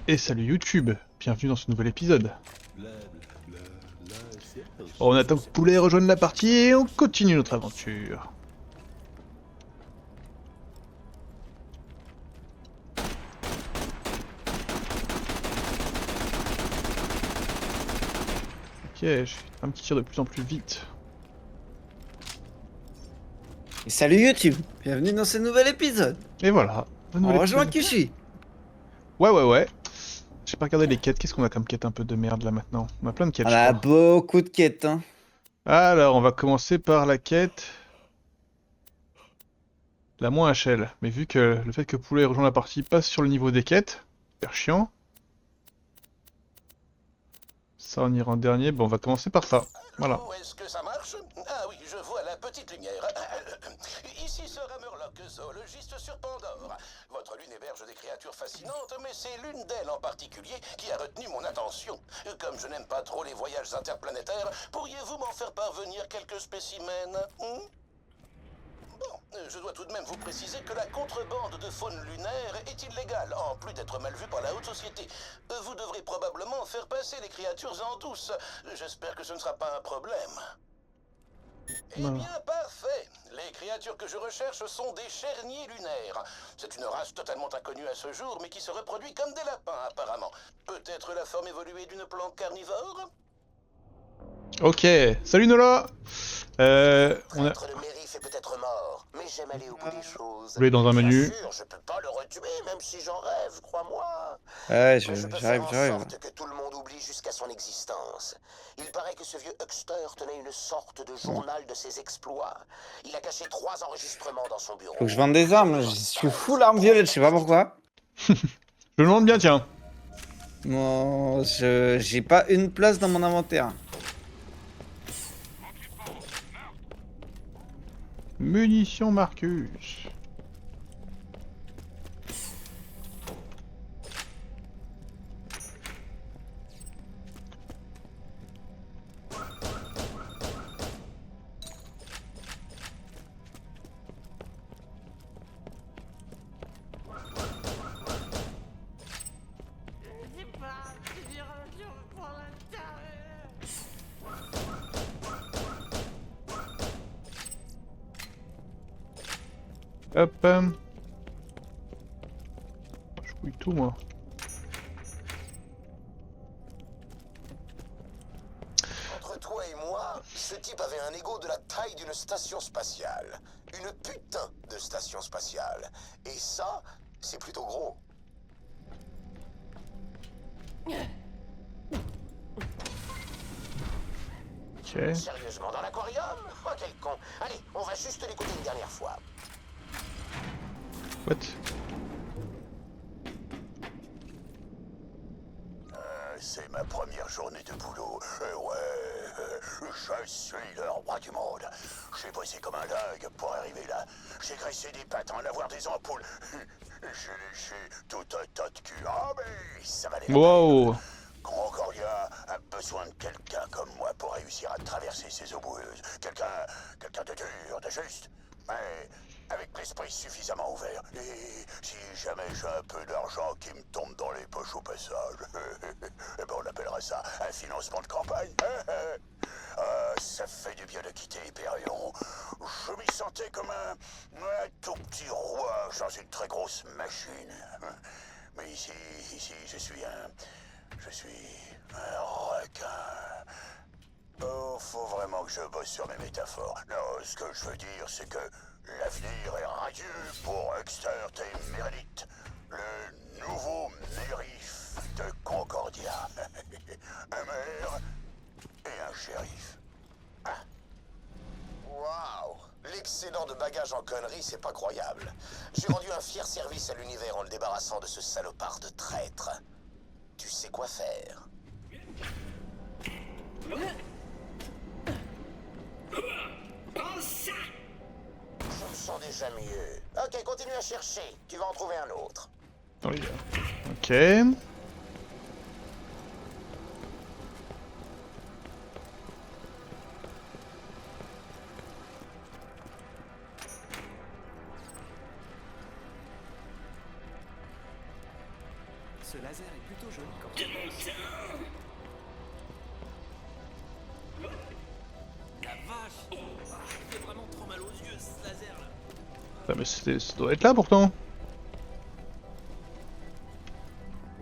Et salut YouTube, bienvenue dans ce nouvel épisode. On attend que Poulet rejoigne la partie et on continue notre aventure. Ok, je fais un petit tir de plus en plus vite. Et salut YouTube, bienvenue dans ce nouvel épisode. Et voilà, un On nouvel rejoint épisode. Kushi. Ouais. J'ai pas regardé les quêtes, qu'est-ce qu'on a comme quête un peu de merde là maintenant? On a plein de quêtes On je a crois. beaucoup de quêtes, hein. Alors, on va commencer par la quête la moins HL. Mais vu que le fait que Poulet rejoigne la partie passe sur le niveau des quêtes, super chiant. Ça on ira en dernier, bon on va commencer par ça. Voilà. Allô, est-ce que ça marche? Ah oui, je vois la petite lumière. Ici Sir Hammerlock, zoologiste sur Pandore. Votre lune héberge des créatures fascinantes, mais c'est l'une d'elles en particulier qui a retenu mon attention. Comme je n'aime pas trop les voyages interplanétaires, pourriez-vous m'en faire parvenir quelques spécimens? Bon, je dois tout de même vous préciser que la contrebande de faune lunaire est illégale, en plus d'être mal vue par la haute société. Vous devrez probablement faire passer les créatures en douce. J'espère que ce ne sera pas un problème. Eh Voilà. bien, parfait. Les créatures que je recherche sont des charniers lunaires. C'est une race totalement inconnue à ce jour, mais qui se reproduit comme des lapins, apparemment. Peut-être la forme évoluée d'une plante carnivore? Ok, salut Nola. Le On a... prêtre de Mérif est peut-être mort, mais j'aime aller au bout des choses. Vous voulez dans un Bien menu. sûr, je peux pas le retuer, même si j'en rêve, crois-moi. Ouais, Mais je peux j'arrive, faire en sorte que tout le monde oublie jusqu'à son existence. Il paraît que ce vieux Huckster tenait une sorte de journal de ses exploits. Il a caché 3 enregistrements dans son bureau. Faut que je vende des armes, là. Je suis full arme violette, je sais pas pourquoi. Je me demande bien, tiens. Bon, j'ai pas une place dans mon inventaire. Munitions Marcus. Hop. Je fouille tout moi. Entre toi et moi, ce type avait un ego de la taille d'une station spatiale. Une putain de station spatiale. Et ça, c'est plutôt gros. Ok. Sérieusement, dans l'aquarium? Oh, quel con. Allez, on va juste l'écouter une dernière fois. What? C'est ma première journée de boulot. Je suis le roi du monde. J'ai bossé comme un dingue pour arriver là. J'ai graissé des pattes, en avoir des ampoules. J'ai léché tout un tas de cul. Ah, mais ça valait la peine. Wow. Concordia a besoin de quelqu'un comme moi pour réussir à traverser ces eaux boueuses. Quelqu'un de dur, de juste, mais avec l'esprit suffisamment ouvert. Et si jamais j'ai un peu d'argent qui me tombe dans les poches au passage, eh ben on appellera ça un financement de campagne. Ça fait du bien de quitter Hyperion. Je m'y sentais comme un tout petit roi dans une très grosse machine. Mais ici, je suis un requin. Oh, faut vraiment que je bosse sur mes métaphores. Non, ce que je veux dire, c'est que l'avenir est radieux pour Huckster et Meredith, le nouveau mérif de Concordia. Un maire et un shérif. Ah. Waouh! L'excédent de bagages en conneries, c'est pas croyable. J'ai rendu un fier service à l'univers en le débarrassant de ce salopard de traître. Tu sais quoi faire. Je me sens déjà mieux. Ok, continue à chercher. Tu vas en trouver un autre. Oui. Ok. Ce laser est plutôt joli quand même. De mon sang. La vache! Ah, il fait vraiment trop mal aux yeux ce laser là. Ah, mais ça doit être là pourtant.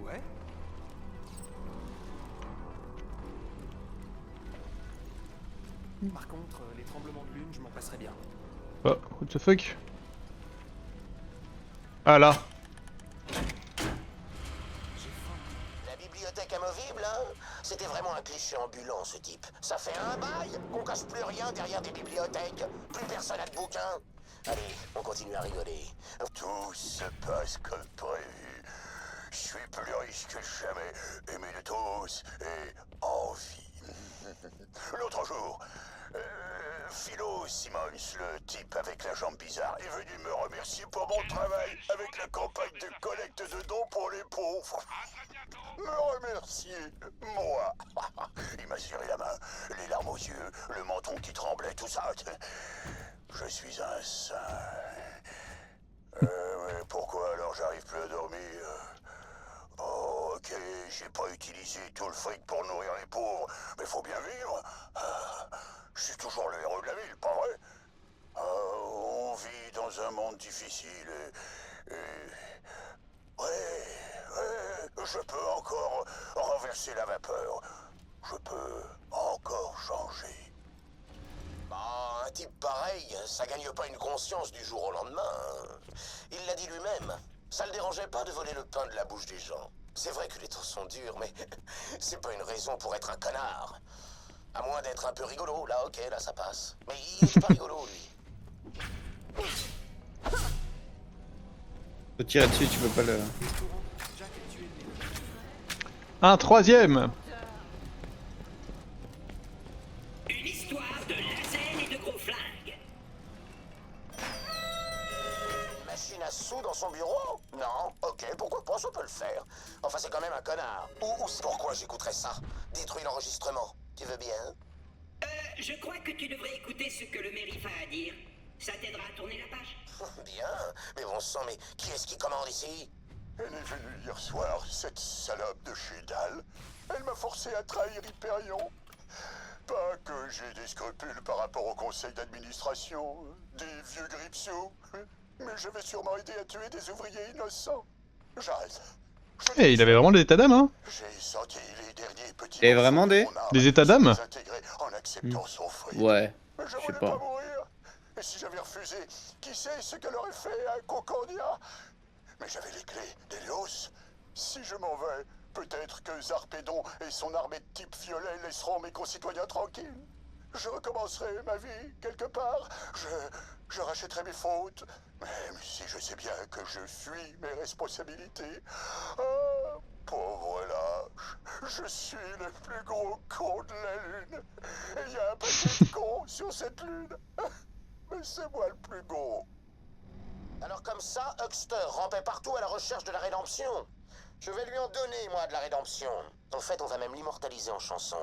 Ouais? Par contre, les tremblements de lune, je m'en passerais bien. Oh, what the fuck? Ah là. J'ai faim. La bibliothèque amovible, hein? C'était vraiment un cliché ambulant, ce type. Ça fait un bail qu'on cache plus rien derrière des bibliothèques. Plus personne a de bouquins. Allez, on continue à rigoler. Tout se passe comme prévu. Je suis plus riche que jamais. Aimé de tous et en vie. L'autre jour, Philo Simmons, le type avec la jambe bizarre, est venu me remercier pour mon travail avec la campagne de collecte de dons pour les pauvres. Me remercier, moi. Il m'a serré la main, les larmes aux yeux, le menton qui tremblait, tout ça. Je suis un saint. Ouais, pourquoi alors j'arrive plus à dormir? Oh, ok, j'ai pas utilisé tout le fric pour nourrir les pauvres, mais faut bien vivre. Je suis toujours le héros de la ville, pas vrai? On vit dans un monde difficile ouais, je peux encore renverser la vapeur. Je peux encore changer. Bah, un type pareil, ça gagne pas une conscience du jour au lendemain. Il l'a dit lui-même. Ça le dérangeait pas de voler le pain de la bouche des gens. C'est vrai que les temps sont durs, mais c'est pas une raison pour être un connard. À moins d'être un peu rigolo, là ok, là ça passe. Mais il est pas rigolo, lui. Faut tirer dessus, tu peux pas le... Jack a tué le mec. Un troisième. Une histoire de laser et de gros flingues. Une machine à sous dans son bureau? Non, ok, pourquoi pas, ça peut le faire. Enfin, c'est quand même un connard. Ou pourquoi j'écouterais ça? Détruis l'enregistrement. Tu veux bien? Je crois que tu devrais écouter ce que le mérif a à dire. Ça t'aidera à tourner la page. Bien, mais bon sang, mais qui est-ce qui commande ici? Elle est venue hier soir, cette salope de chez Dahl. Elle m'a forcé à trahir Hyperion. Pas que j'ai des scrupules par rapport au conseil d'administration, des vieux gripsous, mais je vais sûrement aider à tuer des ouvriers innocents. J'arrête. Eh, il avait vraiment des états d'âme, hein. J'ai senti les derniers petits... Et vraiment des Des états d'âme? En acceptant son fric. Ouais, Mais je je sais voulais pas. pas mourir. Et si j'avais refusé, qui sait ce qu'elle aurait fait à Concordia? Mais j'avais les clés d'Hélios. Si je m'en vais, peut-être que Zarpédon et son armée de type violet laisseront mes concitoyens tranquilles. Je recommencerai ma vie quelque part. Je rachèterai mes fautes. Même si je sais bien que je fuis mes responsabilités. Ah, pauvre lâche. Je suis le plus gros con de la Lune. Et il y a un paquet de cons sur cette Lune. Mais c'est moi le plus gros. Alors comme ça, Huckster rampait partout à la recherche de la rédemption. Je vais lui en donner, moi, de la rédemption. En fait, on va même l'immortaliser en chanson.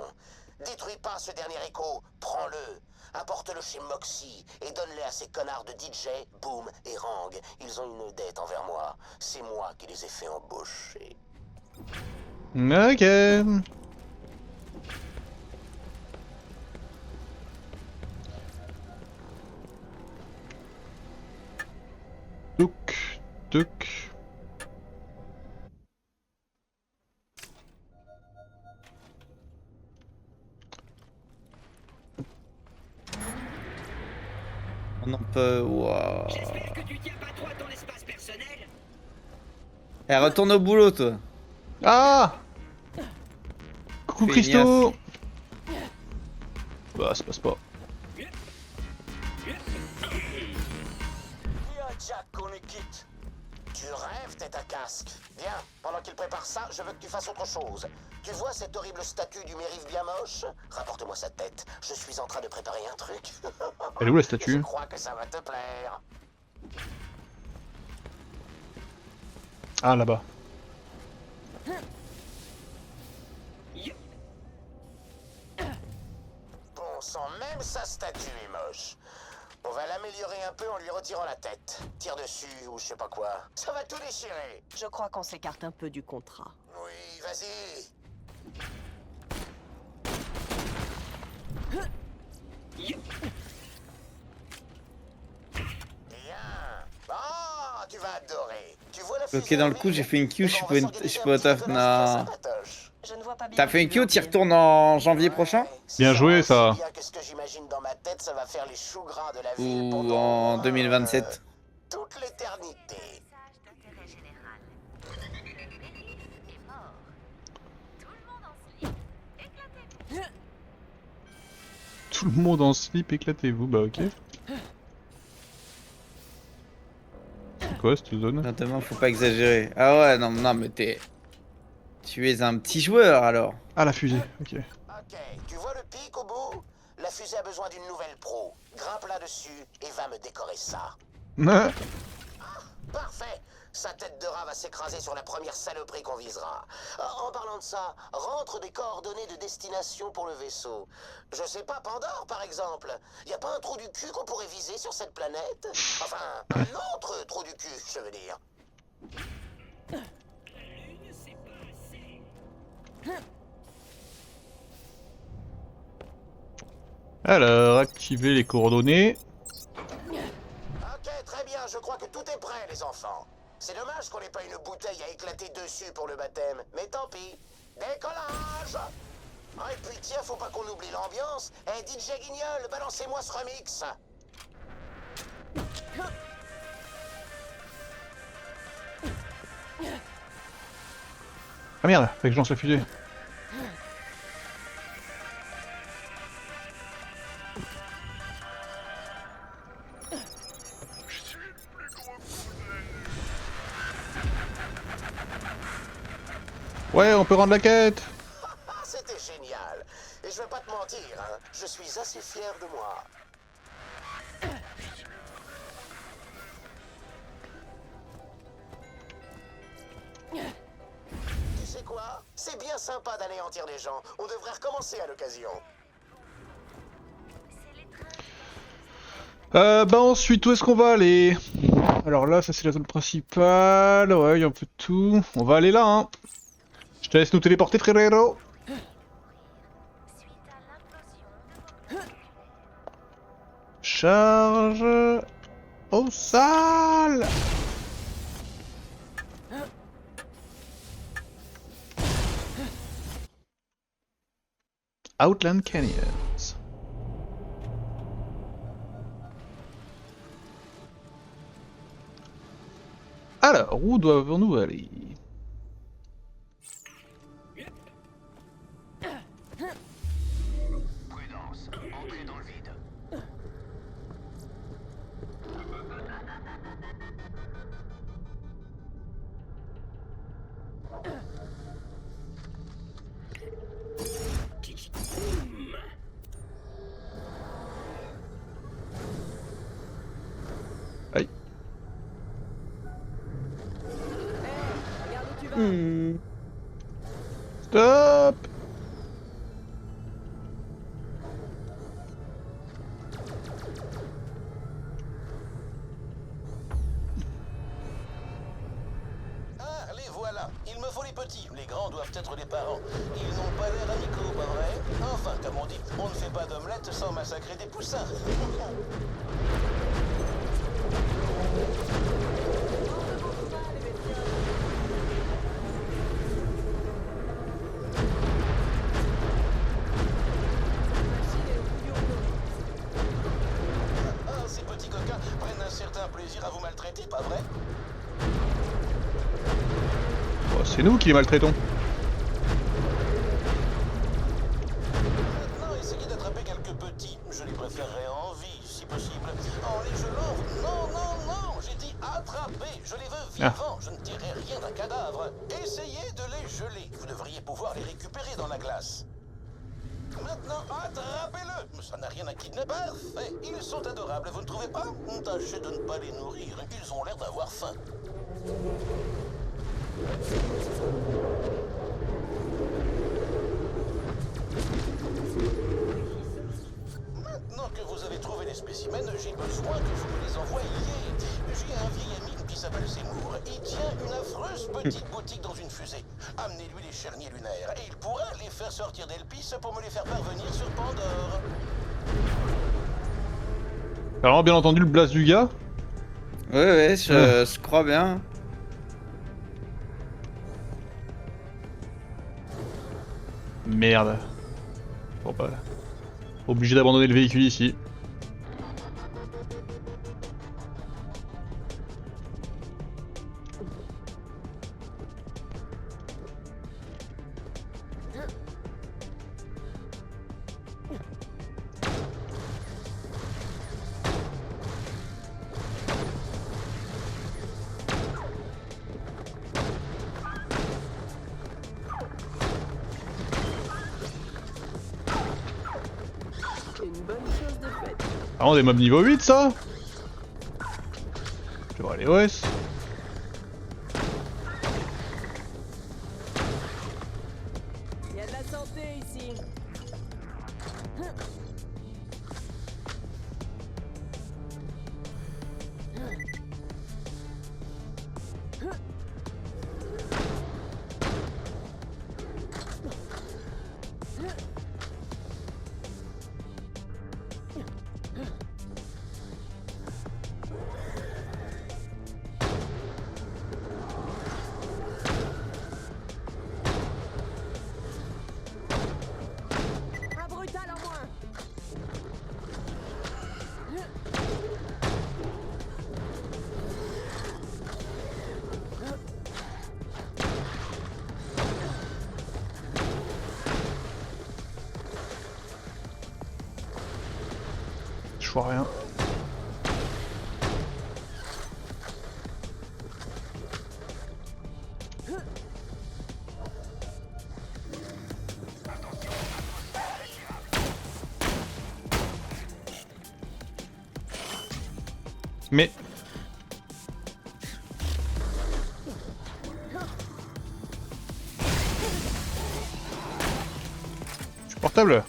Détruis pas ce dernier écho, prends-le. Apporte-le chez Moxie et donne-le à ces connards de DJ, Boom et Rang. Ils ont une dette envers moi. C'est moi qui les ai fait embaucher. Ok. Touk, touk. On en peut... Waouh. J'espère que tu tiens pas trop à ton espace personnel. Eh, retourne au boulot, toi. Ah! Coucou Feignasse. Christo! Bah, ça passe pas. Viens, Jack, qu'on est quitte. Tu rêves, tête à casque. Viens, pendant qu'il prépare ça, je veux que tu fasses autre chose. Tu vois cette horrible statue du mérif bien moche? Rapporte-moi sa tête. Je suis en train de préparer un truc. Elle est où la Je statue? crois que ça va te plaire. Ah, là-bas. Bon sang, même sa statue est moche. On va l'améliorer un peu en lui retirant la tête. Tire de dessus ou je sais pas quoi. Ça va tout déchirer. Je crois qu'on s'écarte un peu du contrat. Oui, vas-y. Bien. Bon, tu vas adorer. Tu vois la Ok, dans le coup, j'ai fait une queue, je suis pas au taf. Non. Je ne vois pas bien. T'as fait une ce queue, que t'y tu veux retournes en janvier prochain? Bien joué, ça. Bien que ce que j'imagine dans ma tête, ça va faire les choux gras de la Ou ville pendant, en 2027? toute l'éternité. Message d'intérêt général. Métis est mort. Tout le monde en slip. Éclatez-vous. Tout le monde en slip, éclatez-vous. Bah ok. C'est quoi cette zone? Notamment, faut pas exagérer. Ah ouais, non, non, mais t'es... Tu es un petit joueur, alors. Ah, la fusée, ok. Ok, tu vois le pic au bout? La fusée a besoin d'une nouvelle pro. Grimpe là-dessus et va me décorer ça. Parfait. Sa tête de rat va s'écraser sur la première saloperie qu'on visera. En parlant de ça, rentre des coordonnées de destination pour le vaisseau. Je sais pas, Pandore par exemple. Y a pas un trou du cul qu'on pourrait viser sur cette planète? Enfin, un autre trou du cul, je veux dire. Alors, activer les coordonnées. Ok, très bien, je crois que tout est prêt, les enfants. C'est dommage qu'on n'ait pas une bouteille à éclater dessus pour le baptême, mais tant pis. Décollage! Ah, et puis tiens, faut pas qu'on oublie l'ambiance. Eh, DJ Guignol, balancez-moi ce remix. Ah merde, fait que je lance la fusée. Ouais, on peut rendre la quête. Ah, c'était génial. Et je vais pas te mentir, hein, je suis assez fier de moi. Tu sais quoi? C'est bien sympa d'anéantir les gens. On devrait recommencer à l'occasion. Bah ensuite, où est-ce qu'on va aller? Alors là, ça c'est la zone principale. Ouais, il y a un peu de tout. On va aller là, hein. Je te laisse nous téléporter, frérero. Suite à l'implosion de Charge. Au sale. Outland Canyons. Alors, où doivons-nous aller? Prudence, entrez dans le vide. Aïe. Regarde où tu vas. Stop. Ah, les voilà. Il me faut les petits. Les grands doivent être des parents. Ils n'ont pas l'air amicaux, pas vrai? Enfin, comme on dit, on ne fait pas d'omelette sans massacrer des poussins. Ah, ces petits coquins prennent un certain plaisir à vous maltraiter, pas vrai? Oh, c'est nous qui les maltraitons. Maintenant, essayez d'attraper quelques petits. Je les préférerais en vie, si possible. En les gelant. Non, non, non. J'ai dit attraper. Je les veux vivants. Je ne dirai rien d'un cadavre. Essayez de les geler. Vous devriez pouvoir les récupérer dans la glace. Maintenant, attrapez-le. Ça n'a rien à kidnapper. Parfait. Ils sont adorables, vous ne trouvez pas? Tâchez de ne pas les nourrir. Ils ont l'air d'avoir faim. Maintenant que vous avez trouvé les spécimens, j'ai besoin que vous me les envoyiez. J'ai un vieil ami petite boutique dans une fusée. Amenez-lui les charniers lunaires et il pourra les faire sortir d'Elpis pour me les faire parvenir sur Pandore. T'as vraiment bien entendu le blast du gars? Ouais, je crois bien. Merde. Bon bah... Obligé d'abandonner le véhicule ici. Une bonne chose de faite. Ah, on a des mobs niveau 8 ça? Je vais voir les OS. Il y a de la santé ici. Un brutal en moins. Je vois rien. Mais... Je suis portable.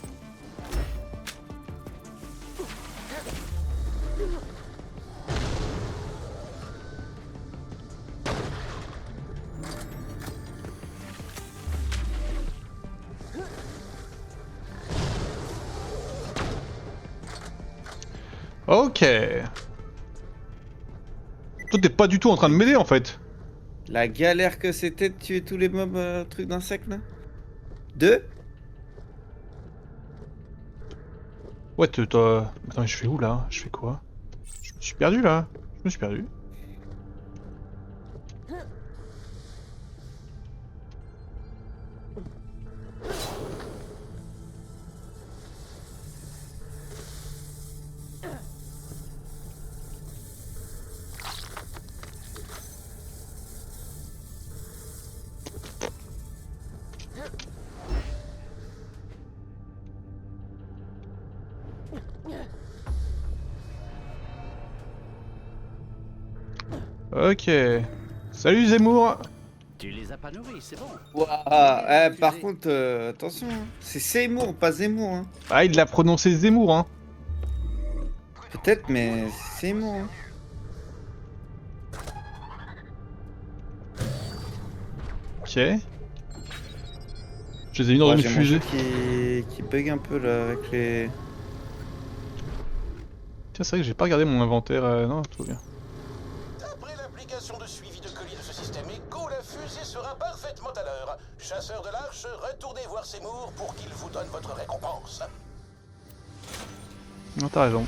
Ok. Toi t'es pas du tout en train de m'aider en fait. La galère que c'était de tuer tous les mobs trucs d'insectes là. 2. Ouais, toi... Attends, mais je fais où là? Je fais quoi? Je me suis perdu là. Je me suis perdu. Ok. Salut Zemmour. Tu les as pas nourris, c'est bon. Ouah, par contre, attention, hein. C'est Seymour, pas Zemmour. Hein. Ah, il l'a prononcé Zemmour, hein. Peut-être, mais c'est Seymour. Hein. Ok. Je les ai mis dans Ouais, une j'ai mon fusée. jeu qui bug un peu là avec les. Tiens, c'est vrai que j'ai pas regardé mon inventaire. Non, tout va bien. Après l'application de suivi de colis de ce système éco, la fusée sera parfaitement à l'heure. Chasseur de l'Arche, retournez voir Seymour pour qu'il vous donne votre récompense. Non, t'as raison.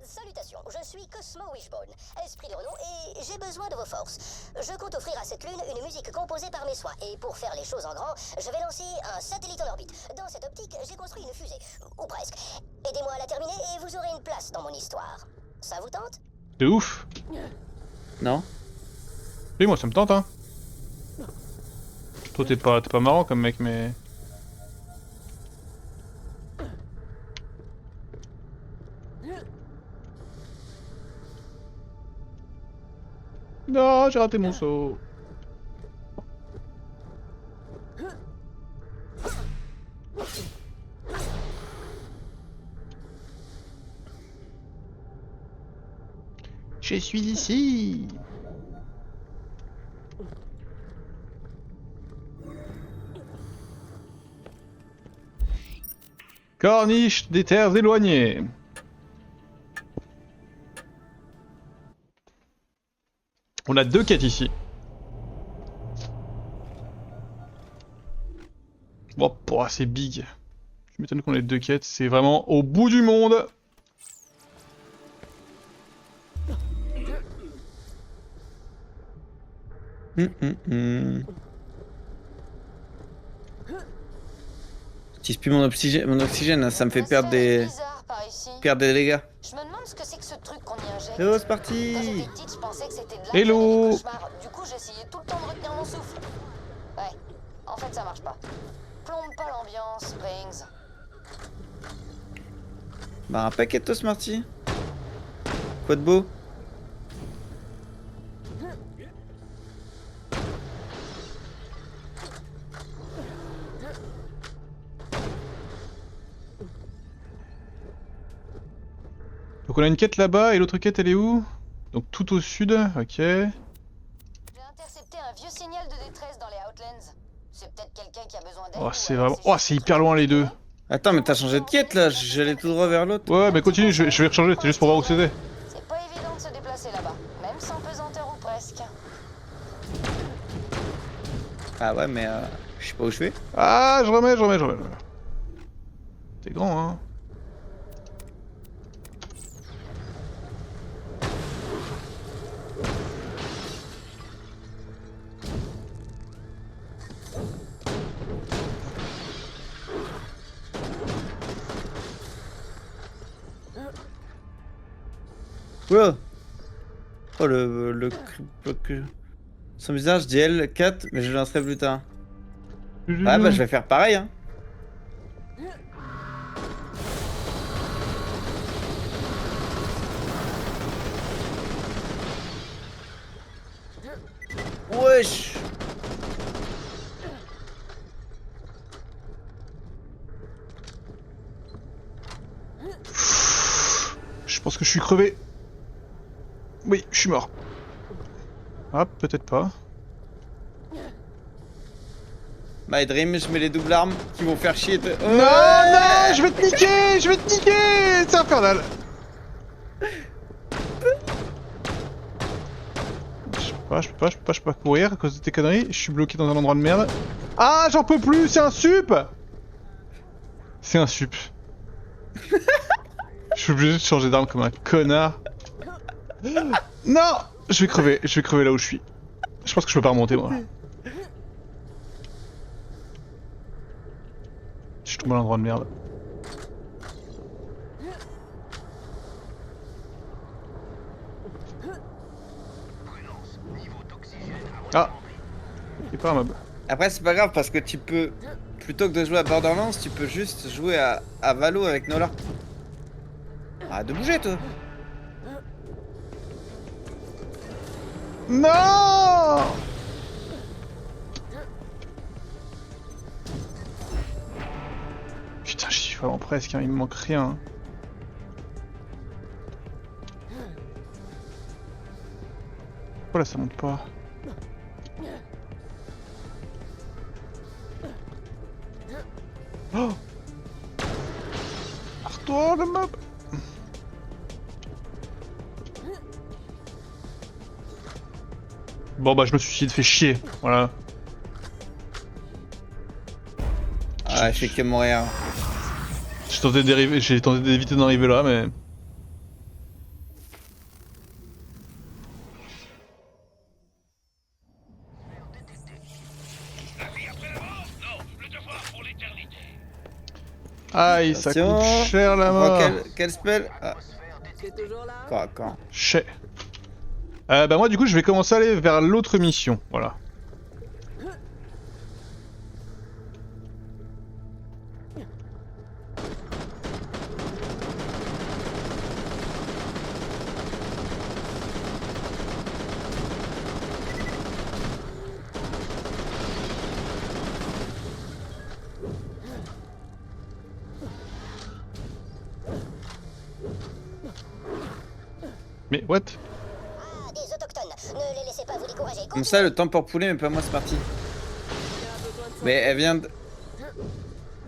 Salutations, je suis Cosmo Wishbone, esprit de renom, et j'ai besoin de vos forces. Je compte offrir à cette lune une musique composée par mes soins, et pour faire les choses en grand, je vais lancer un satellite en orbite. Dans cette optique, j'ai construit une fusée, ou presque. Aidez-moi à la terminer et vous aurez une place dans mon histoire. Ça vous tente? De ouf. Non. Oui, moi ça me tente, hein. Toi t'es pas marrant comme mec, mais... Non, j'ai raté mon saut. Je suis ici. Corniche des terres éloignées. On a 2 quêtes ici. Bon, c'est big. Je m'étonne qu'on ait 2 quêtes, c'est vraiment au bout du monde. J'utilise plus mon oxygène, hein, ça me fait perdre des bizarre par ici. dégâts. Je me demande ce que c'est que ce truc qu'on y injecte. Oh, c'est Quand parti. j'étais petite, je pensais que c'était de la Hello. des cauchemars. Du coup, j'essayais tout le temps de retenir mon souffle. Ouais, en fait, ça marche pas. Plombe pas l'ambiance, Springs. Bah, un paquet de Smarty. Quoi de beau? Donc on a une quête là-bas et l'autre quête elle est où? Donc tout au sud, ok. J'ai intercepté un vieux signal de détresse dans les Outlands. C'est peut-être quelqu'un qui a besoin d'aide. Oh ou c'est alors vraiment... c'est Oh juste c'est un hyper truc loin les deux. Attends, mais t'as changé de quête là, j'allais tout droit vers l'autre. Ouais mais continue, je vais rechanger, c'était juste pour voir où c'était. C'est pas évident de se déplacer là-bas, même sans pesanteur ou presque. Ah ouais, mais je sais pas où je vais. Ah je remets. T'es grand hein. Wow. Oh le son visage dit L4, mais je le lancerai plus tard. Ouais bah je vais faire pareil hein. Wesh. Je pense que je suis crevé. Oui, je suis mort. Ah, peut-être pas. My Dream, je mets les doubles armes qui vont faire chier. Non, non, je vais te niquer, c'est infernal. Je peux pas courir à cause de tes conneries. Je suis bloqué dans un endroit de merde. Ah, j'en peux plus, c'est un sup. C'est un sup. Je suis obligé de changer d'arme comme un connard. Non, je vais crever là où je suis. Je pense que je peux pas remonter moi. Je suis tombé à l'endroit de merde. Ah, il est pas un mob. Après c'est pas grave parce que tu peux, plutôt que de jouer à Borderlands, tu peux juste jouer à Valo avec Nola. Arrête de bouger toi. Non! Putain, j'y suis vraiment presque, hein, il me manque rien. Pourquoi là ça monte pas? Oh! Arrête-toi le mob! Bon bah je me suis fait chier, voilà. Ah je fais que mourir. J'ai tenté d'éviter d'arriver là mais... Aïe, ça Attention. coûte cher la mort. Quel spell ah. C'est toujours là? Quand Cher. Bah moi du coup je vais commencer à aller vers l'autre mission, voilà. Mais what? Ne les laissez pas vous décourager. Comme ça, le temps pour poulet, mais pas moi, c'est parti. Mais elle vient de...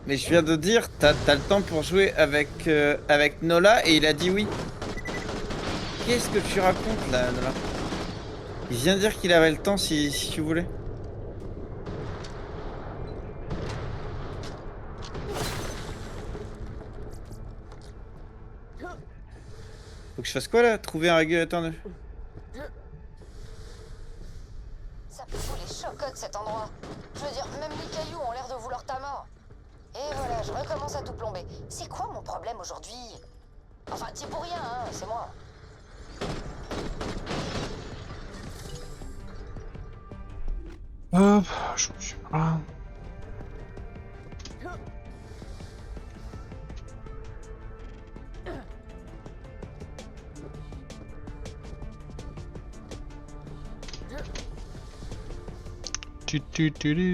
Mais je viens de dire, t'as le temps pour jouer avec Nola et il a dit oui. Qu'est-ce que tu racontes là, Nola? Il vient de dire qu'il avait le temps si tu voulais. Faut que je fasse quoi là? Trouver un régulateur de... Ça fout les chocottes cet endroit. Je veux dire, même les cailloux ont l'air de vouloir ta mort. Et voilà, je recommence à tout plomber. C'est quoi mon problème aujourd'hui? Enfin, t'y pour rien, hein, c'est moi. Hop, ah. Tu. Il y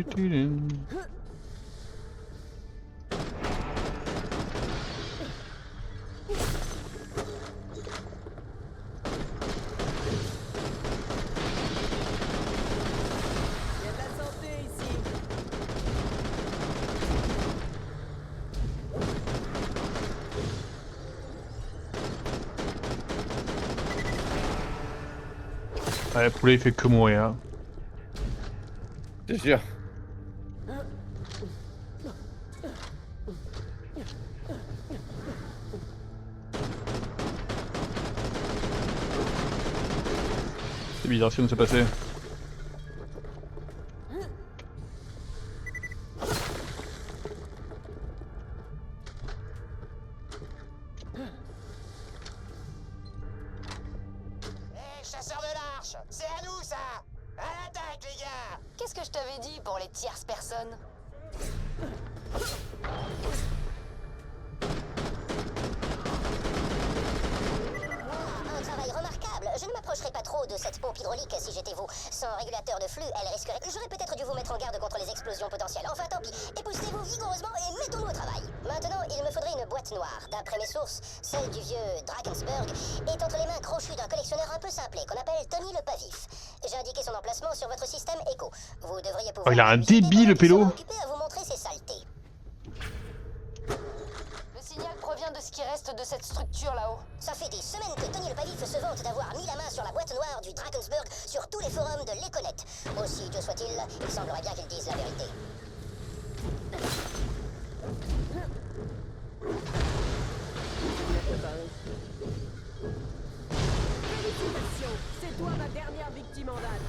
a de la santé ici. Ouais, le poulet il fait que mourir. C'est sûr. C'est bizarre ce qui vient de se passer. Hé, chasseurs de l'arche, c'est à nous ça! À l'attaque, les gars! Qu'est-ce que je t'avais dit pour les tierces personnes? Un travail remarquable. Je ne m'approcherai pas trop de cette pompe hydraulique si j'étais vous. Sans régulateur de flux, elle risquerait... J'aurais peut-être dû vous mettre en garde contre les explosions potentielles. Enfin, tant pis. Époussez-vous vigoureusement et mettons-nous au travail. Maintenant, il me faudrait une boîte noire. D'après mes sources, celle du vieux Drakensberg est entre les mains crochues d'un collectionneur un peu simplé qu'on appelle Tony le Pavif. J'ai indiqué son emplacement sur votre système Echo. Vous devriez pouvoir... Oh, il a un visiter débit, le pendant qu'il pélo. sera occupé à vous montrer ses saletés. Le signal provient de ce qui reste de cette structure là-haut. Ça fait des semaines que Tony le Pavif se vante d'avoir mis la main sur la boîte noire du Drakensberg sur tous les forums de l'Econet. Aussi Dieu soit-il, il semblerait bien qu'il dise la vérité. Félicitations, c'est toi ma dernière victime en date.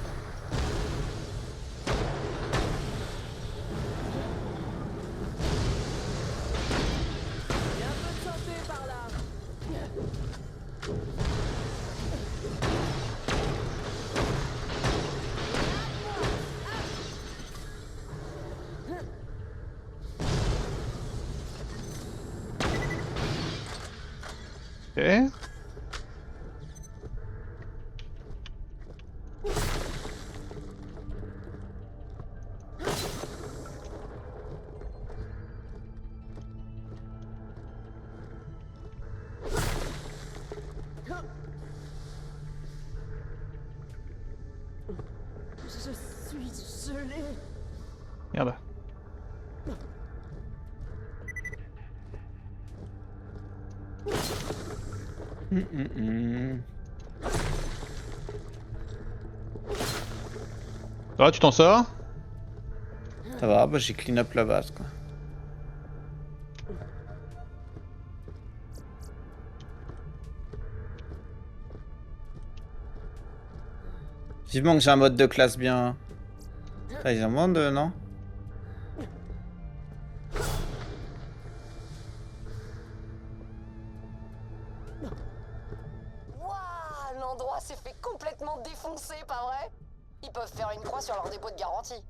Il y a un peu de santé par là. Ok. Je suis gelé. Merde. Ça va, tu t'en sors? Ça va, bah j'ai clean up la base quoi. Vivement que j'ai un mode de classe bien. Ah, ils en vendent, non? Waouh, l'endroit s'est fait complètement défoncer, pas vrai? Ils peuvent faire une croix sur leur dépôt de garantie.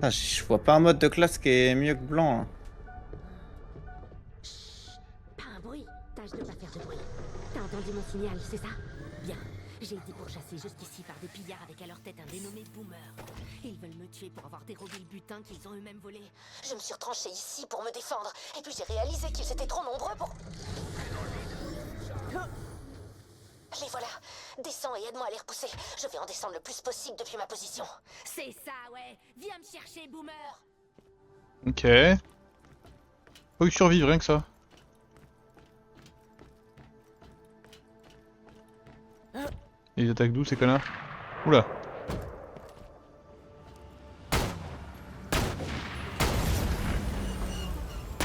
Ah, je vois pas un mode de classe qui est mieux que blanc. Hein. Pas un bruit. Tâche de pas faire de bruit. T'as entendu mon signal, c'est ça? Bien. J'ai été pourchassé jusqu'ici par des pillards avec à leur tête un dénommé Boomer. Ils veulent me tuer pour avoir dérobé le butin qu'ils ont eux-mêmes volé. Je me suis retranchée ici pour me défendre. Et puis j'ai réalisé qu'ils étaient trop nombreux pour... Les voilà. Descends et aide-moi à les repousser. Je vais en descendre le plus possible depuis ma position. C'est ça, ouais. Viens me chercher, Boomer. Ok. Faut que survivre, rien que ça. Ils attaquent d'où ces connards? Oula.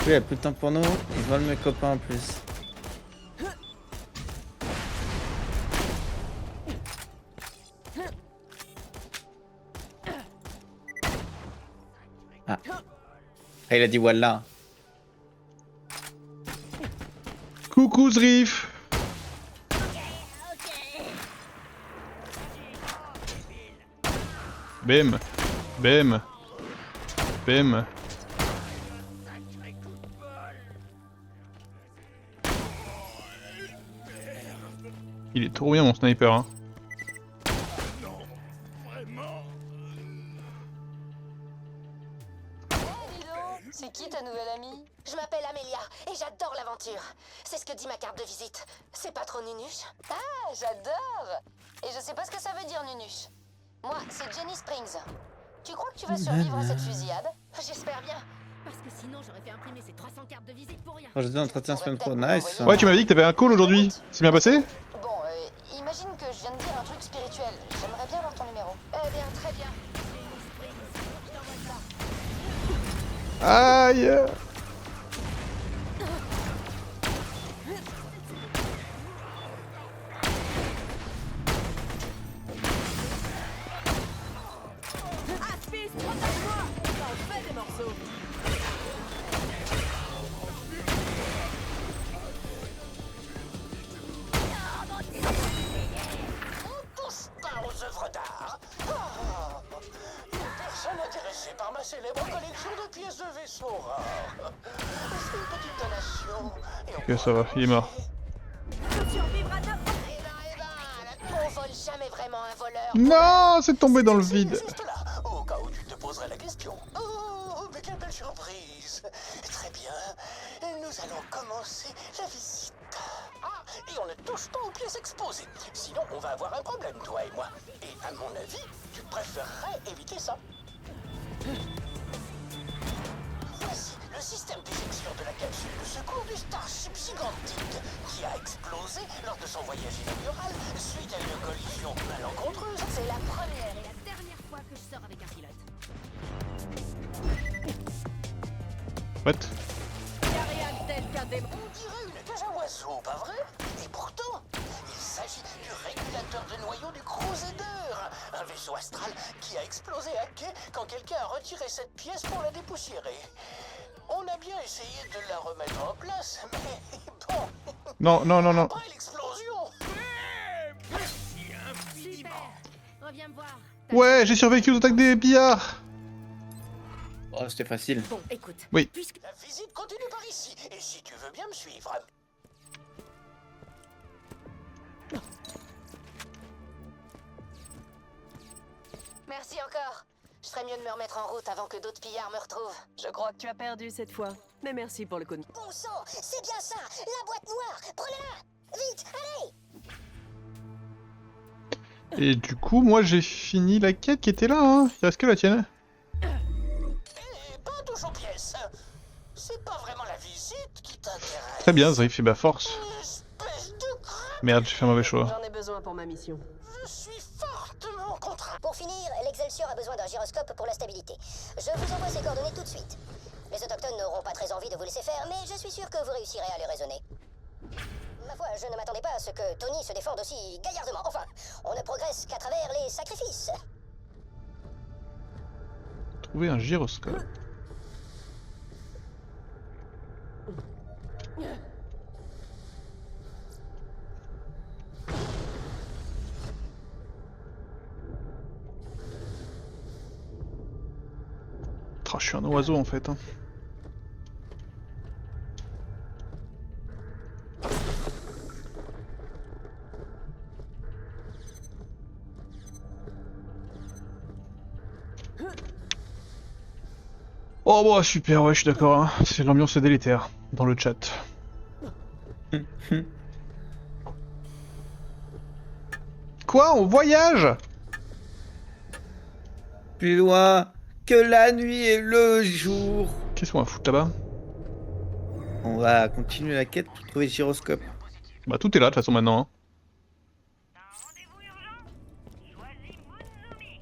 Il a plus de temps pour nous, ils volent mes copains en plus. Ah. Ah, il a dit voilà. Coucou Zrif. Bim. Bim. Bim. Il est trop bien mon sniper hein. C'est qui ta nouvelle amie? Je m'appelle Amelia et j'adore l'aventure. C'est ce que dit ma carte de visite. C'est pas trop nunuche? Ah, j'adore! Et je sais pas ce que ça veut dire nunuche. Moi, c'est Jenny Springs. Tu crois que tu vas survivre à cette fusillade? J'espère bien. Parce que sinon, j'aurais fait imprimer ces 300 cartes de visite pour rien. Projet d'entretien semaine pro, nice. Ouais tu m'avais dit que t'avais un call aujourd'hui. C'est bien passé? Bon, imagine que je viens de dire un truc spirituel. J'aimerais bien avoir ton numéro. Eh bien, très bien. Aïe. Aspis, protège-moi. Ça en fait des morceaux. On touche pas aux œuvres d'art. Ah, une personne intéressée par ma célèbre collection de pièces de vaisseaux rares. C'est une petite donation. Et Ok ça va, il est mort. Tu survivras de... On vole jamais vraiment un voleur. Non, c'est tombé dans le vide. juste là, au cas où tu te poserais la question. Oh, mais quelle belle surprise. Très bien, nous allons commencer la visite. Ah, et on ne touche pas aux pièces exposées. Sinon, on va avoir un problème, toi et moi. Et à mon avis, tu préférerais éviter ça. Voici le système d'éjection de la capsule de secours du Starship gigantique qui a explosé lors de son voyage inaugural suite à une collision malencontreuse. C'est la première et la dernière fois que je sors avec un pilote. What? Y'a rien de tel qu'un démon. On dirait une cage à oiseaux, pas vrai? Et pourtant, il s'agit du régulateur de noyau du Crusader, un vaisseau astral qui a explosé à quai quand quelqu'un a retiré cette pièce pour la dépoussiérer. On a bien essayé de la remettre en place, mais bon, Non, non, non, non. après l'explosion... Super. Reviens me voir. Ouais, j'ai survécu aux attaques des pillards. Oh, c'était facile. Bon, écoute. Oui. Puisque... La visite continue par ici, et si tu veux bien me suivre... Merci encore. Je ferais mieux de me remettre en route avant que d'autres pillards me retrouvent. Je crois que tu as perdu cette fois. Mais merci pour le coup de... Bon sang, c'est bien ça, la boîte noire. Prenez-la. Vite, allez. Et du coup, moi j'ai fini la quête qui était là, hein. Il reste que la tienne. Et pas touche aux pièces. C'est pas vraiment la visite qui t'intéresse. Très bien, Zrif, et bah force. Espèce de crâne. Merde, j'ai fait un mauvais choix. J'en ai besoin pour ma mission. Je suis fortement contraint. Pour finir, l'Excelsior a besoin d'un gyroscope pour la stabilité. Je vous envoie ses coordonnées tout de suite. Les autochtones n'auront pas très envie de vous laisser faire, mais je suis sûr que vous réussirez à les raisonner. Ma foi, je ne m'attendais pas à ce que Tony se défende aussi gaillardement. Enfin, on ne progresse qu'à travers les sacrifices. Trouver un gyroscope. Oh, je suis un oiseau en fait. Hein. Oh bah super, ouais je suis d'accord, hein. C'est l'ambiance délétère dans le chat. Quoi? On voyage? Plus loin que la nuit et le jour. Qu'est-ce qu'on va foutre là-bas? On va continuer la quête pour trouver le gyroscope. Bah tout est là de toute façon maintenant. Hein. Un rendez-vous urgent? Choisis Muzumi.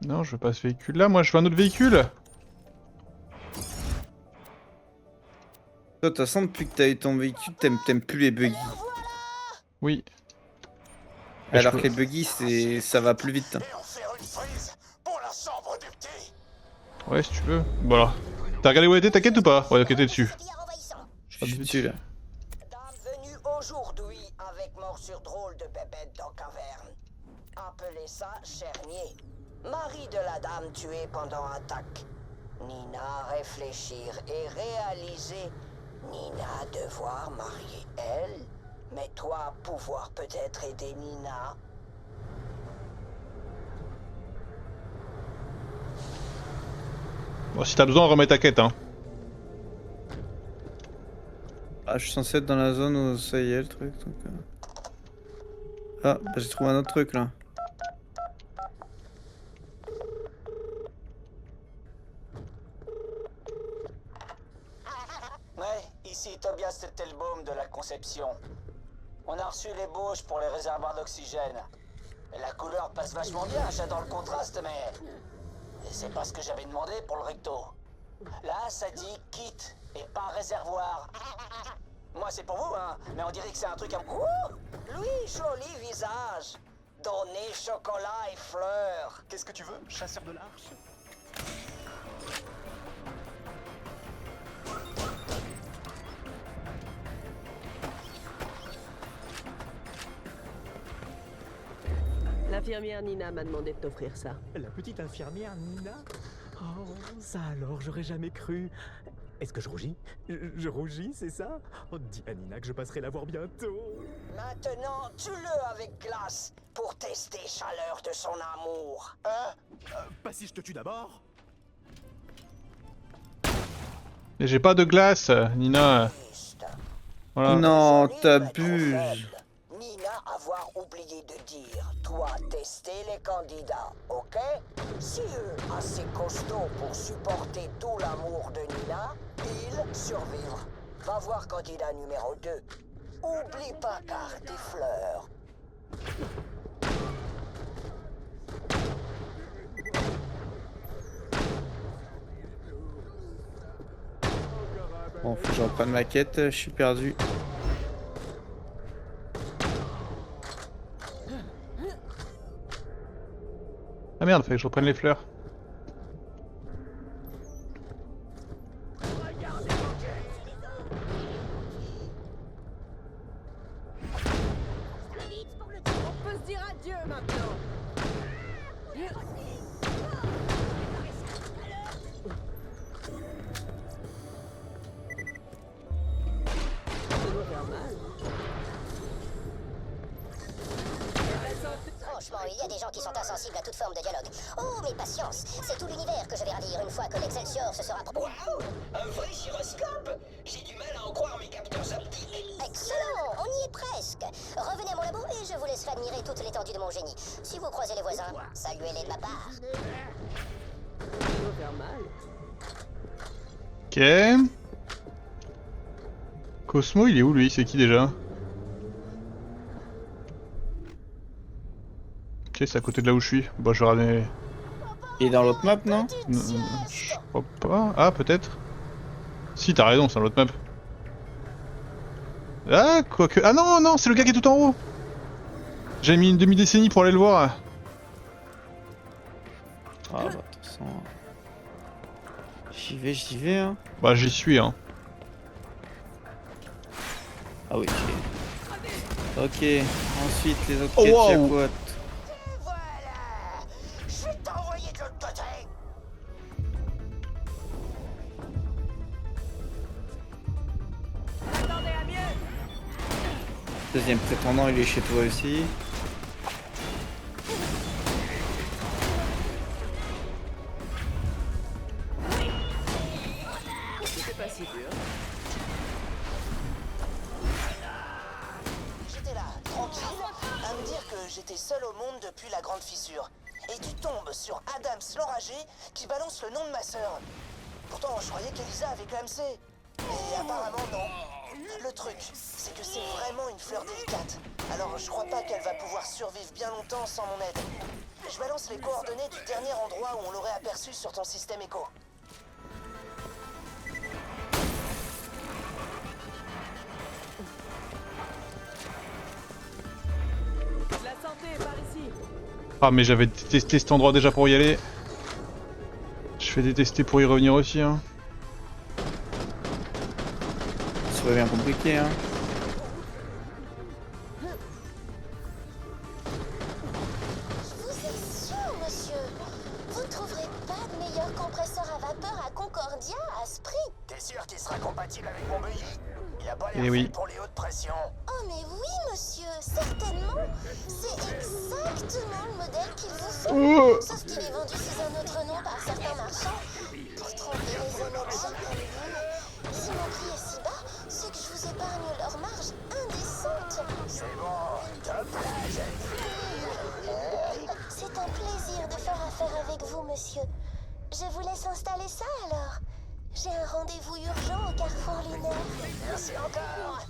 Non, je veux pas ce véhicule là, moi je veux un autre véhicule. Toi, de toute façon, depuis que t'as eu ton véhicule, t'aimes plus les buggy. Oui. Mais Alors je que peux- les buggy, ça va plus vite. Hein. Et en faire une frise pour la sombre du petit. Ouais, si tu veux. Bon alors. T'as regardé où elle était ta quête ou pas? Ouais, ok, t'es dessus. Je suis dessus là. Dame venue aujourd'hui avec morsure drôle de bébête dans caverne. Appelez ça Chernier. Mari de la dame tuée pendant attaque. Nina réfléchir et réaliser. Nina devoir marier elle. Mais toi pouvoir peut-être aider Nina. Bon, si t'as besoin, remets ta quête, hein. Ah, je suis censé être dans la zone où ça y est le truc. Donc, Ah, bah, j'ai trouvé un autre truc là. Ouais, ici Tobias de Telbaum de la Conception. On a reçu les bauches pour les réservoirs d'oxygène. La couleur passe vachement bien, j'adore le contraste, mais... c'est pas ce que j'avais demandé pour le recto. Là, ça dit kit et pas réservoir. Moi, c'est pour vous, hein, mais on dirait que c'est un truc à... Ouh, lui, joli visage. Donner chocolat et fleurs. Qu'est-ce que tu veux, chasseur de l'arche? L'infirmière Nina m'a demandé de t'offrir ça. La petite infirmière Nina? Oh, ça alors, j'aurais jamais cru. Est-ce que je rougis? Je rougis, c'est ça? Oh, dis à Nina que je passerai la voir bientôt. Maintenant, tue-le avec glace pour tester chaleur de son amour. Hein? Pas si je te tue d'abord? Mais j'ai pas de glace, Nina. Voilà. Non, Désolé, t'abuses. maître faible. Nina avoir oublié de dire, toi tester les candidats, ok? Si eux assez costauds pour supporter tout l'amour de Nina, ils survivre. Va voir candidat numéro 2. Oublie pas carte des fleurs. Bon, faut que je reprenne ma quête, je suis perdu. Ah merde, fallait que je reprenne les fleurs. On peut se dire adieu maintenant. Franchement, il y a des gens qui sont insensibles à toute forme de dialogue. Oh, mais patience, c'est tout l'univers que je vais ravir une fois que l'Excelsior se sera... Waouh! Un vrai gyroscope! J'ai du mal à en croire mes capteurs optiques. Excellent, on y est presque. Revenez à mon labo et je vous laisserai admirer toute l'étendue de mon génie. Si vous croisez les voisins, saluez-les de ma part. Ça va faire mal. Ok. Cosmo, il est où lui? C'est qui déjà? Ok, c'est à côté de là où je suis. Bon, je vais ramener... Il est dans l'autre map, non? Je crois pas. Ah, peut-être. Si, t'as raison, c'est dans l'autre map. Ah, quoique... Ah non, non, c'est le gars qui est tout en haut. J'ai mis une demi-décennie pour aller le voir. Ah bah, de toute façon... J'y vais, hein. Bah, j'y suis, hein. Ah oui, ok. Ok, ensuite les autres Oh, quêtes, wow. y'a quoi? Voilà! Je vais t'envoyer de l'autre côté! Attendez à mieux. deuxième prétendant, il est chez toi aussi. C'était pas si dur. J'étais là, tranquille, à me dire que j'étais seul au monde depuis la grande fissure. Et tu tombes sur Adams l'enragé qui balance le nom de ma sœur. Pourtant, je croyais qu'Elisa avait clamsé. Mais apparemment, non. Le truc, c'est que c'est vraiment une fleur délicate. Alors, je crois pas qu'elle va pouvoir survivre bien longtemps sans mon aide. Je balance les coordonnées du dernier endroit où on l'aurait aperçu sur ton système écho. La santé, par ici. Ah mais j'avais détesté cet endroit déjà pour y aller. Je vais détester pour y revenir aussi hein. Ça va bien compliqué, hein. Je vous assure, monsieur, vous trouverez pas de meilleur compresseur à vapeur à Concordia à ce prix. T'es sûr qu'il sera compatible avec mon buggy? Il a pas Eh l'air oui. fait pour les hautes pressions. Oh mais oui, monsieur, certainement. C'est exactement le modèle qu'il vous faut. Sauf qu'il est vendu sous un autre nom par certains marchands pour tromper les honnêtes gens comme vous. Si mon prix est si bas, c'est que je vous épargne leur marge indécente. C'est bon, top la jeune fille. C'est un plaisir de faire affaire avec vous, monsieur. Je vous laisse installer ça alors. J'ai un rendez-vous urgent au Carrefour Lunaire. Merci encore.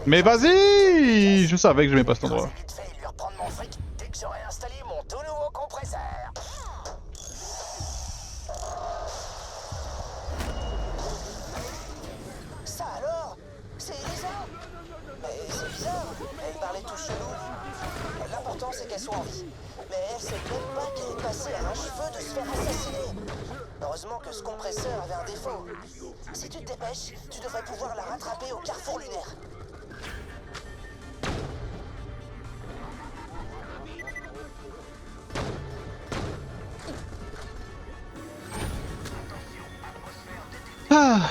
Mais vas-y! Je savais que j'aimais pas cet endroit. C'est vite fait, lui reprendre mon fric dès que j'aurai installé mon tout nouveau compresseur. Ça alors? C'est Elisa? Mais c'est bizarre, elle parlait tout chelou. L'important c'est qu'elle soit en vie. Mais elle sait même pas qu'elle est passée à un cheveu de se faire assassiner. Heureusement que ce compresseur avait un défaut. Si tu te dépêches, tu devrais pouvoir la rattraper au Carrefour Lunaire. Ah.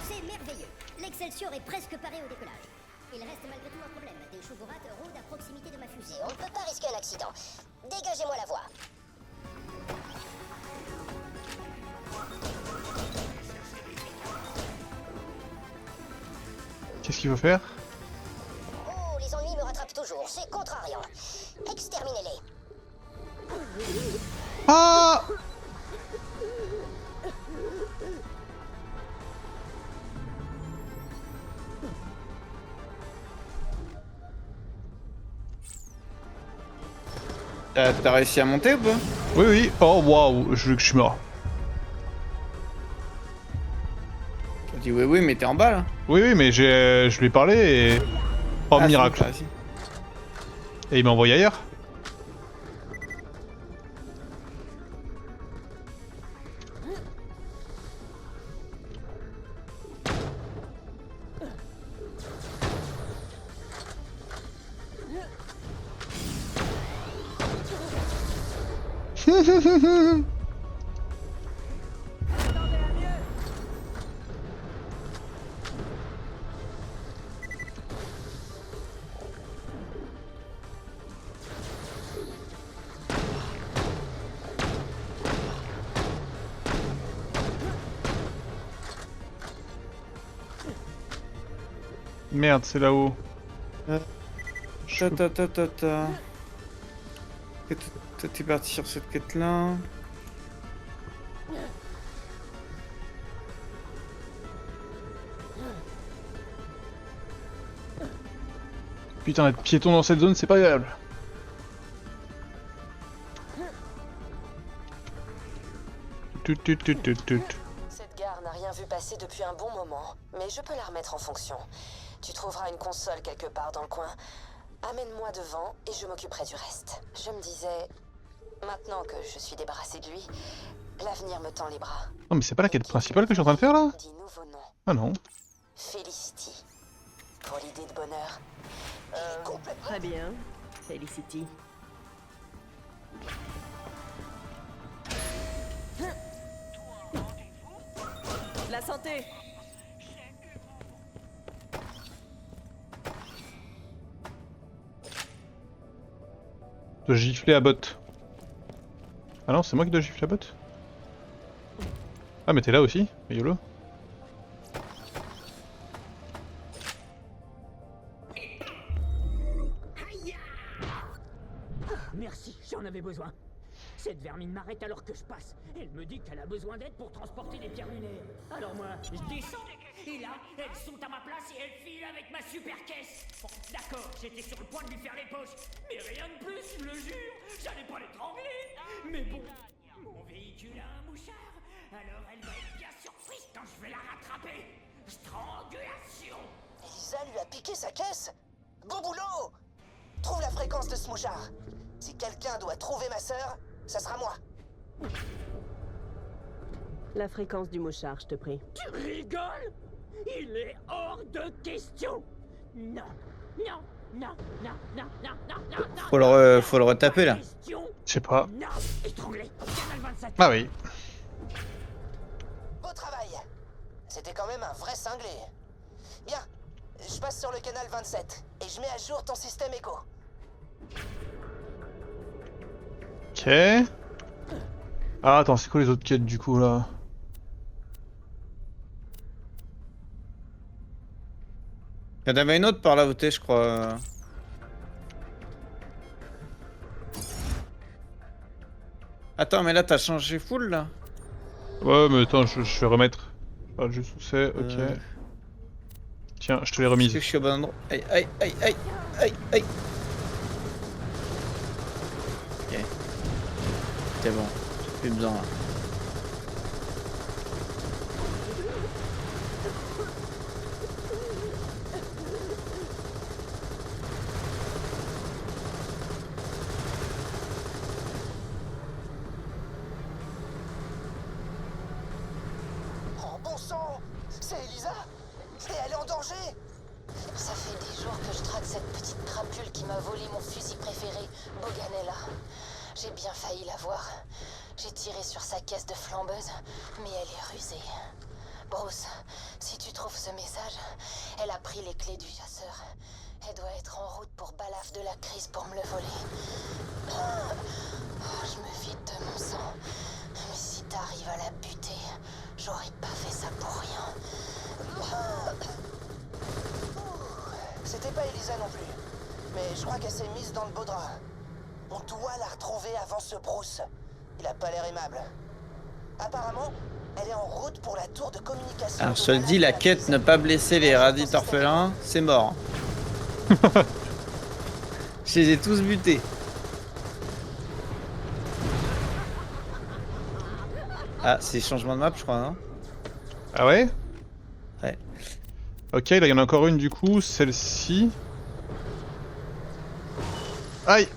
C'est merveilleux. L'Excelsior est presque paré au décollage. Il reste malgré tout un problème. Des chougourates rôdent à proximité de ma fusée. On ne peut pas risquer un accident. Dégagez-moi la voie. Qu'est-ce qu'il faut faire? Oh, les ennuis me rattrapent toujours. C'est contrariant. Exterminez-les. Ah! T'as réussi à monter ou pas? Oui oui. Oh waouh, je suis mort. Tu dis oui, oui, mais t'es en bas là. Oui oui mais je lui ai parlé et... Oh Ah, miracle. c'est bon, vas-y. Et il m'a envoyé ailleurs. Merde, c'est là-haut. Ta. Toi t'es parti sur cette quête là. Putain, être piéton dans cette zone, c'est pas agréable. Cette gare n'a rien vu passer depuis un bon moment, mais je peux la remettre en fonction. Tu trouveras une console quelque part dans le coin. Amène-moi devant et je m'occuperai du reste. Je me disais, maintenant que je suis débarrassée de lui, l'avenir me tend les bras. Non mais c'est pas la quête principale que je suis en train de faire là? Dis nouveau nom. Ah non. Felicity. Pour l'idée de bonheur. Très bien. Felicity. La santé. Je dois gifler à bot. Ah non, c'est moi qui dois gifler à bot. Ah mais t'es là aussi, mais YOLO. Merci, j'en avais besoin. Cette vermine m'arrête alors que je passe. Elle me dit qu'elle a besoin d'aide pour transporter des pierres lunaires. Alors moi, je descends, et là, elles sont à ma place et elles filent avec ma super caisse. Bon, d'accord, j'étais sur le point de lui faire les poches, mais rien de plus, je le jure. J'allais pas l'étrangler. Mais bon, mon véhicule a un mouchard, alors elle va être bien surprise quand je vais la rattraper. Strangulation. Elisa lui a piqué sa caisse. Bon boulot. Trouve la fréquence de ce mouchard. Si quelqu'un doit trouver ma sœur, ça sera moi. La fréquence du mouchard, je te prie. Tu rigoles? Il est hors de question. Non, non, non, non, non, non, non, non, non. Faut le retaper là. Je sais pas. Non, étranglé. Canal 27. Ah oui. Beau travail. C'était quand même un vrai cinglé. Bien, je passe sur le canal 27 et je mets à jour ton système écho. Ok. Ah attends, c'est quoi les autres quêtes du coup là? Il y en avait une autre par là où t'es, je crois. Attends, mais là t'as changé full là? Ouais mais attends, je vais remettre. Ah, juste où c'est, ok. Tiens, je te l'ai remise. Est-ce que je suis au bon endroit? Aïe aïe aïe aïe aïe aïe. Ok. C'est bon, j'ai plus besoin là. Oh bon sang, c'est Elisa? Et elle est en danger? Ça fait des jours que je traque cette petite crapule qui m'a volé mon fusil préféré, Boganella. J'ai bien failli la voir. J'ai tiré sur sa caisse de flambeuse, mais elle est rusée. Bruce, si tu trouves ce message, elle a pris les clés du chasseur. Elle doit être en route pour Balaf de la crise pour me le voler. Oh, je me vide de mon sang. Mais si t'arrives à la buter, j'aurais pas fait ça pour rien. C'était pas Elisa non plus. Mais je crois qu'elle s'est mise dans le beau drap. On doit la retrouver avant ce Bruce. Il a pas l'air aimable. Apparemment, elle est en route pour la tour de communication. Alors je te le dis, la quête ne pas blesser les radis orphelins, c'est mort. Je les ai tous butés. Ah, c'est changement de map, je crois, non? Ah ouais? Ouais. Ok, là il y en a encore une du coup, celle-ci. Aïe!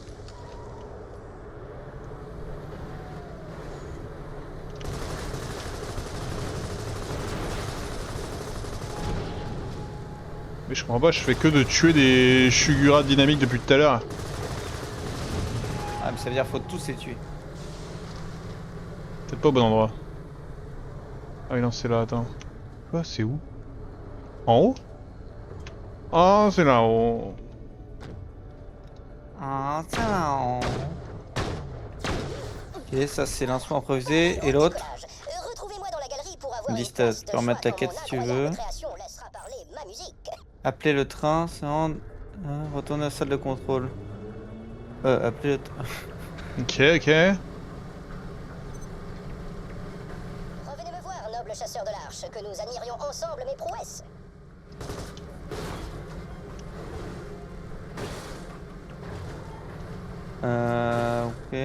Mais je comprends pas, je fais que de tuer des Shugura dynamiques depuis tout à l'heure. Ah, mais ça veut dire qu'il faut tous les tuer. Peut-être pas au bon endroit. Ah oui non, c'est là, attends. Quoi, c'est où? En haut? Ah, c'est là-haut. Ah, tiens. Ok, ça c'est lancement improvisé. Et l'autre? Retrouvez-moi dans la galerie pour avoir Me dis une si place tu de peux remettre choix ta quand quête mon si tu incroyable veux. création laissera parler ma musique. Appeler le train, c'est rendre... retourner à la salle de contrôle. Appeler le train. Ok, ok. Revenez me voir, noble chasseur de l'Arche, que nous admirions ensemble mes prouesses. Ok.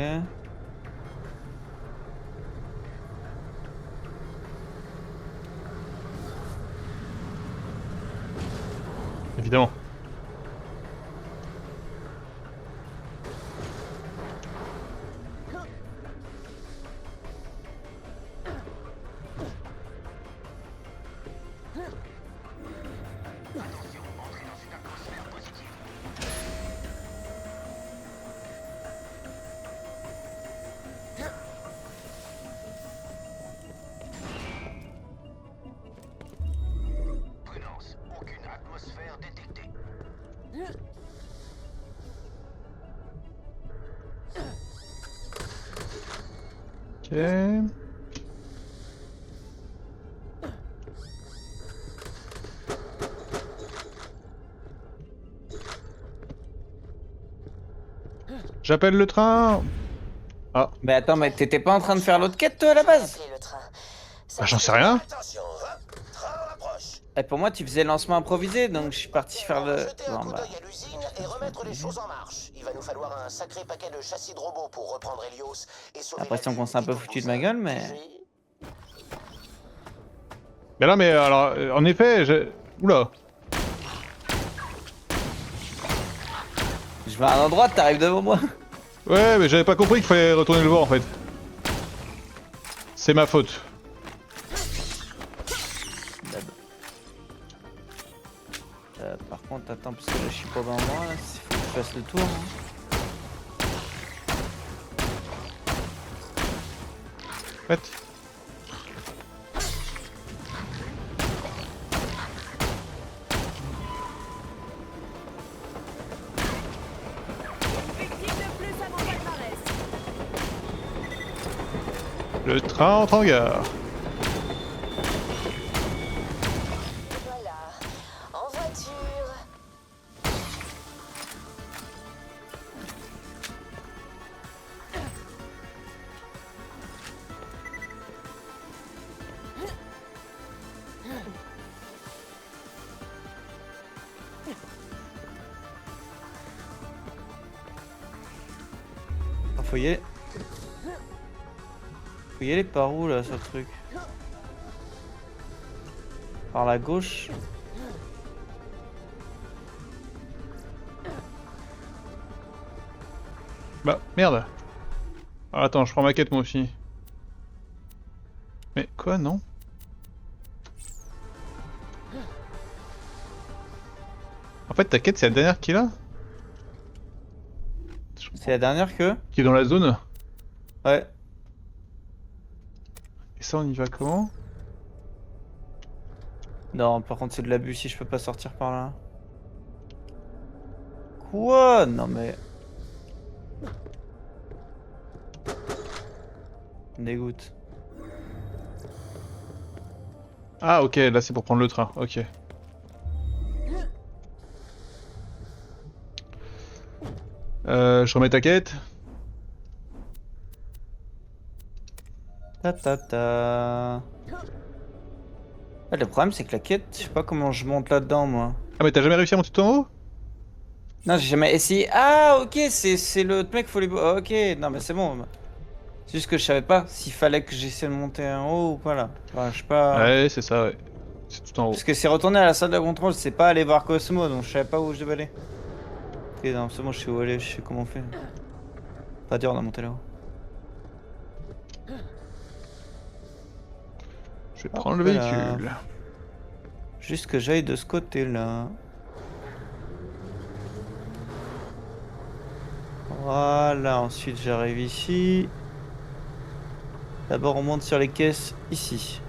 Évidemment. Prudence, aucune atmosphère détectée. Ok. J'appelle le train. Ah, Mais attends, mais t'étais pas en train de faire l'autre quête toi à la base? Appelez le train. bah, j'en sais rien. Attention, hein. Train approche. Et pour moi tu faisais le lancement improvisé donc je suis parti faire le... Jeter un Non coup bah... d'œil à l'usine et remettre les choses en marche. Il va nous falloir un sacré paquet de châssis de robots pour reprendre Helios et sauver L'impression la qu'on Lune. s'est un peu Dites-vous foutu de ça. ma gueule mais... Mais là, mais alors, en effet, oula. Je vais à un endroit, t'arrives devant moi. Ouais, mais j'avais pas compris qu'il fallait retourner le voir en fait. C'est ma faute. Par contre, attends, parce que là je suis pas dans moi, là, il faut que je fasse le tour. Hein. Faites. Victime de plus à mon palmarès. Le train entre en gare. Voilà. En voiture. Faut y aller. Faut y aller par où là, ce truc? Par la gauche? Bah, merde. Ah, attends, je prends ma quête moi aussi. Mais quoi, non? En fait, ta quête, c'est la dernière qui est là? C'est la dernière que? Qui est dans la zone? Ouais. Et ça, on y va comment? Non, par contre, c'est de l'abus si je peux pas sortir par là. Quoi? Non mais... Dégoûte. Ah, ok, là c'est pour prendre le train, ok. Je remets ta quête. Ta ta ta. Ah, le problème c'est que la quête, je sais pas comment je monte là-dedans moi. Ah, mais t'as jamais réussi à monter tout en haut? Non, j'ai jamais essayé. Ah, ok, c'est le mec, faut les. Ok, non, mais c'est bon. C'est juste que je savais pas s'il fallait que j'essaie de monter en haut ou pas là. Enfin, je sais pas. Ouais, c'est ça, ouais. C'est tout en haut. Parce que c'est retourner à la salle de contrôle, c'est pas aller voir Cosmo, donc je savais pas où je devais aller. Ok, non, c'est bon, je sais où aller, je sais comment on fait. Pas dur de monter là-haut. Je vais prendre le Hop là. véhicule. Juste que j'aille de ce côté-là. Voilà, ensuite j'arrive ici. D'abord on monte sur les caisses ici.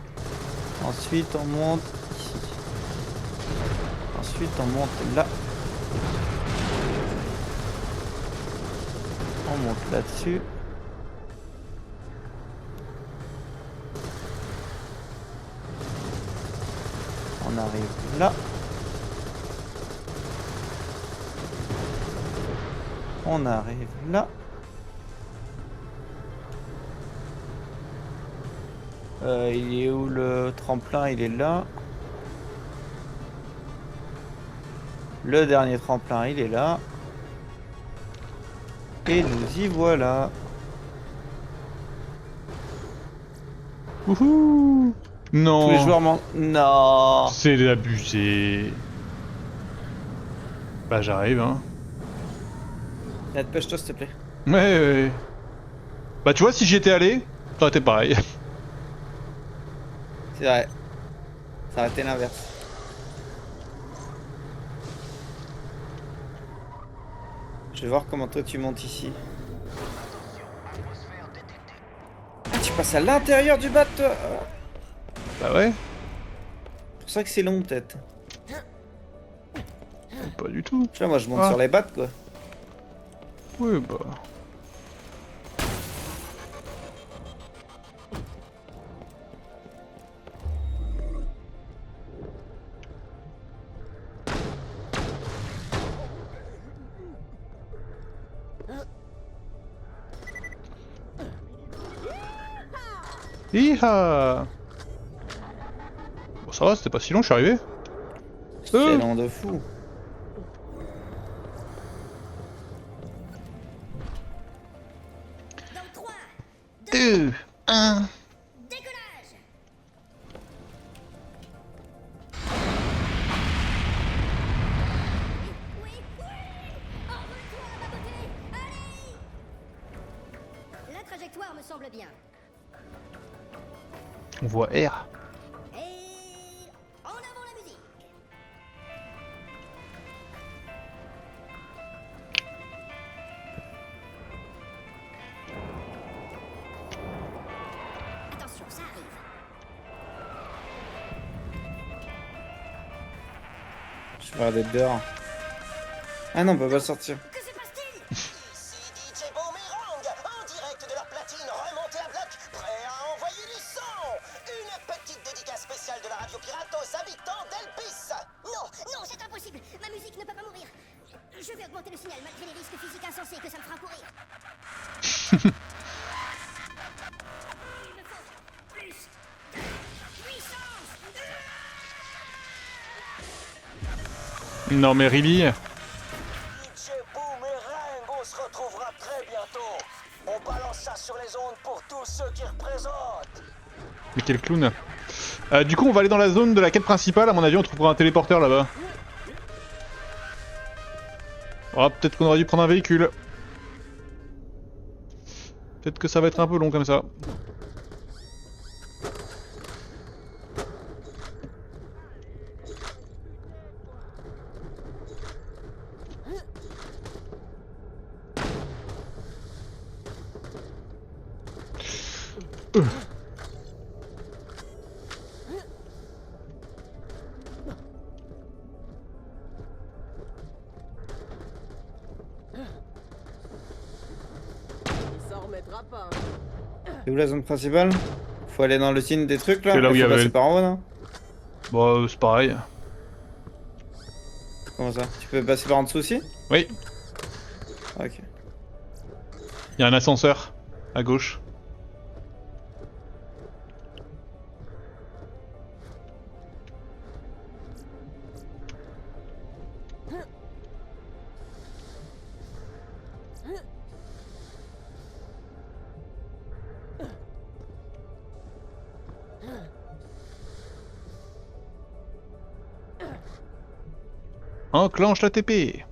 Ensuite on monte ici. Ensuite on monte là. On monte là-dessus. On arrive là. On arrive là. Il est où le tremplin? Il est là. Le dernier tremplin, il est là. Et nous y voilà. Wouhou! Non! Tous les joueurs m'en... Non! C'est abusé. Bah, j'arrive, hein. Dépêche-toi, s'il te plaît. Ouais, ouais. Bah, tu vois, si j'y étais allé, ça aurait été pareil. C'est vrai. Ça aurait été l'inverse. Je vais voir comment toi tu montes ici. Ah, tu passes à l'intérieur du bat, toi? Bah ouais. C'est pour ça que c'est long, peut-être. Pas du tout. Tu vois, moi je monte Ah. sur les battes, quoi. Oui, bah. Hiha. Bon ça va, c'était pas si long, je suis arrivé. C'est long de fou. Dans 3, 2, 1. décollage. Oui, oui. Envole-toi, ma beauté. Allez. La trajectoire me semble bien. On voit R. Et en avant la musique. Attention, ça arrive. Je vais d'être dehors. Ah non, on peut pas sortir. Que se passe-t-il? Ici DJ Boomerang, en direct de la platine remontée à bloc, prêt à envoyer du son. Une petite dédicace spéciale de la radio pirate aux habitants d'Elpis. Non, non, c'est impossible. Ma musique ne peut pas mourir. Je vais augmenter le signal malgré les risques physiques insensés que ça me fera courir. Il me faut plus de puissance. Non mais really. DJ Boomerang, on se retrouvera très bientôt. On balance ça sur les ondes pour tous ceux qui représentent. Mais quel clown. Du coup on va aller dans la zone de la quête principale, à mon avis on trouvera un téléporteur là-bas. Oh, peut-être qu'on aurait dû prendre un véhicule. Peut-être que ça va être un peu long comme ça. Il s'en remettra pas. C'est où la zone principale? Faut aller dans le signe des trucs là? C'est là où il y faut avait- passer par en haut, non? Bon c'est pareil. Comment ça? Tu peux passer par en dessous aussi? Oui, Ok. il y a un ascenseur à gauche. Enclenche la TP.